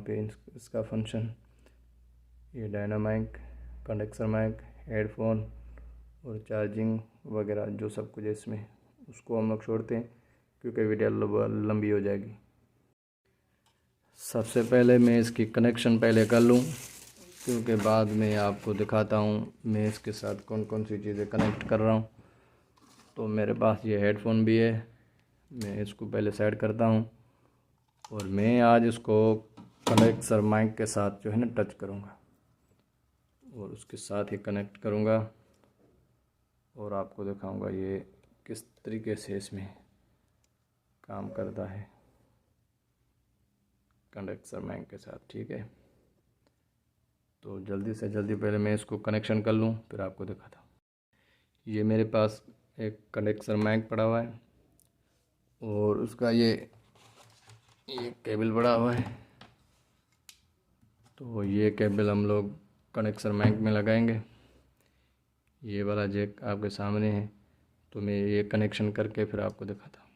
पे इसका फंक्शन, ये डायनामाइक, कंडेंसर माइक, हेडफोन और चार्जिंग वगैरह जो सब कुछ है इसमें, उसको हम लोग छोड़ते हैं क्योंकि वीडियो लंबी हो जाएगी। सबसे पहले मैं इसकी कनेक्शन पहले कर लूँ, क्योंकि बाद में आपको दिखाता हूँ मैं इसके साथ कौन कौन सी चीज़ें कनेक्ट कर रहा हूँ। तो मेरे पास ये हेडफोन भी है, मैं इसको पहले सेट करता हूँ और मैं आज इसको कंडेंसर माइक के साथ जो है ना टच करूँगा और उसके साथ ही कनेक्ट करूँगा और आपको दिखाऊँगा ये किस तरीके से इसमें काम करता है कंडेंसर माइक के साथ। ठीक है, तो जल्दी से जल्दी पहले मैं इसको कनेक्शन कर लूँ फिर आपको दिखाता हूँ। ये मेरे पास एक कंडेंसर माइक पड़ा हुआ है और उसका ये केबल पड़ा हुआ है। तो ये केबल हम लोग कंडेंसर माइक में लगाएंगे। ये वाला जैक आपके सामने है, तो मैं ये कनेक्शन करके फिर आपको दिखाता हूँ।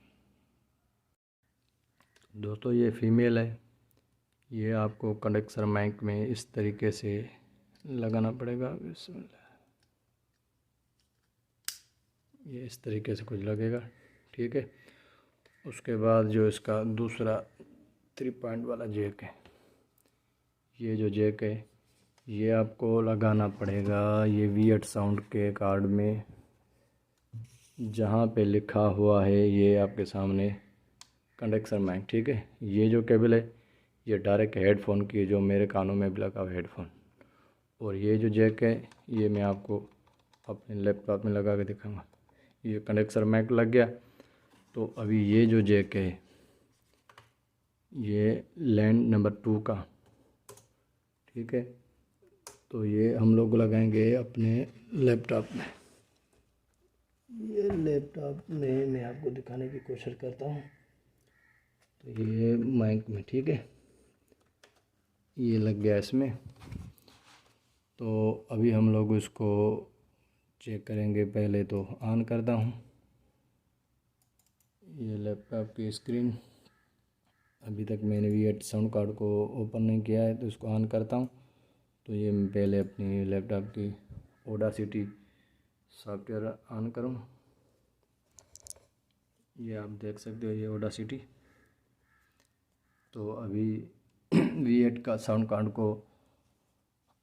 दोस्तों ये फीमेल है, ये आपको कंडेंसर माइक में इस तरीके से लगाना पड़ेगा। ये इस तरीके से कुछ लगेगा। ठीक है, उसके बाद जो इसका दूसरा 3 पॉइंट वाला जैक है, ये जो जैक है ये आपको लगाना पड़ेगा ये V8 साउंड के कार्ड में, जहाँ पे लिखा हुआ है ये आपके सामने कंडेंसर माइक। ठीक है, ये जो केबल है ये डायरेक्ट हेडफोन की, जो मेरे कानों में भी लगा हुआ हेडफोन, और ये जो जैक है ये मैं आपको अपने लैपटॉप में लगा के दिखाऊंगा। ये कंडेंसर माइक लग गया। तो अभी ये जो जैक है ये लैंड नंबर 2 का, ठीक है, तो ये हम लोग लगाएंगे अपने लैपटॉप में। ये लैपटॉप में मैं आपको दिखाने की कोशिश करता हूँ। तो ये माइक में, ठीक है, ये लग गया इसमें। तो अभी हम लोग इसको चेक करेंगे। पहले तो ऑन करता हूँ ये लैपटॉप की स्क्रीन। अभी तक मैंने V8 साउंड कार्ड को ओपन नहीं किया है, तो इसको ऑन करता हूँ। तो ये मैं पहले अपनी लैपटॉप की ऑडासिटी सॉफ्टवेयर ऑन करूँ। ये आप देख सकते हो ये ऑडासिटी। तो अभी V8 का साउंड कार्ड को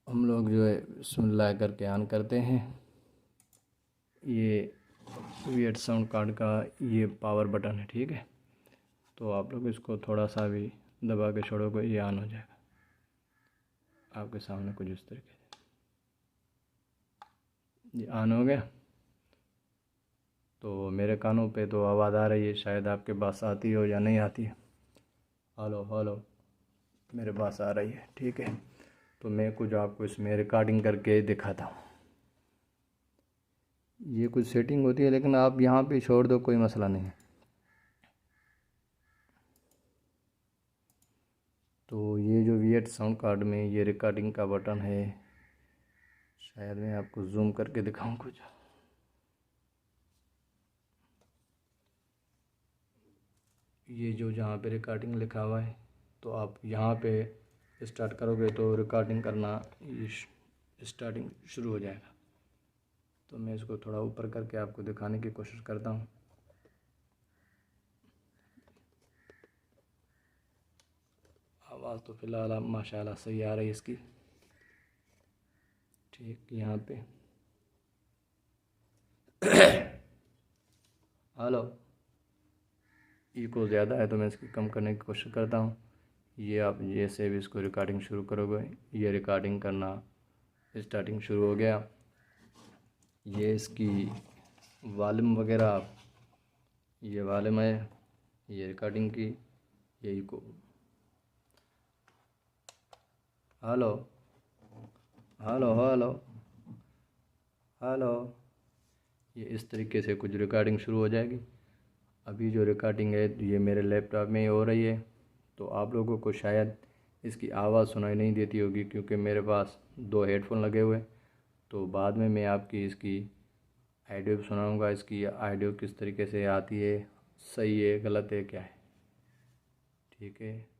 हम लोग जो है सुन ला करके ऑन करते हैं। ये V8 साउंड कार्ड का ये पावर बटन है, ठीक है, तो आप लोग इसको थोड़ा सा भी दबा के छोड़ोगे ये ऑन हो जाएगा आपके सामने कुछ इस तरीके से। ये ऑन हो गया। तो मेरे कानों पे तो आवाज़ आ रही है, शायद आपके पास आती हो या नहीं आती है। हेलो हेलो, मेरे पास आ रही है। ठीक है, तो मैं कुछ आपको इसमें रिकॉर्डिंग करके दिखाता हूँ। ये कुछ सेटिंग होती है, लेकिन आप यहाँ पे छोड़ दो, कोई मसला नहीं है। तो ये जो V8 साउंड कार्ड में ये रिकॉर्डिंग का बटन है, शायद मैं आपको जूम करके दिखाऊं कुछ। ये जो जहाँ पे रिकॉर्डिंग लिखा हुआ है, तो आप यहाँ पे स्टार्ट करोगे तो रिकॉर्डिंग करना स्टार्टिंग शुरू हो जाएगा। तो मैं इसको थोड़ा ऊपर करके आपको दिखाने की कोशिश करता हूँ। आवाज़ तो फ़िलहाल माशाल्लाह सही आ रही है इसकी। ठीक, यहाँ पे हेलो, इको ज़्यादा है तो मैं इसकी कम करने की कोशिश करता हूँ। ये आप जैसे भी इसको रिकॉर्डिंग शुरू करोगे ये रिकॉर्डिंग करना स्टार्टिंग शुरू हो गया। ये इसकी वॉल्यूम वगैरह, ये वॉल्यूम है, ये रिकॉर्डिंग की, ये echo. Hello hello hello hello, ये इस तरीके से कुछ रिकॉर्डिंग शुरू हो जाएगी। अभी जो रिकॉर्डिंग है ये मेरे लैपटॉप में ही हो रही है, तो आप लोगों को शायद इसकी आवाज़ सुनाई नहीं देती होगी क्योंकि मेरे पास 2 हेडफोन लगे हुए। तो बाद में मैं आपकी इसकी ऑडियो भी सुनाऊंगा, इसकी ऑडियो किस तरीके से आती है, सही है गलत है क्या है। ठीक है।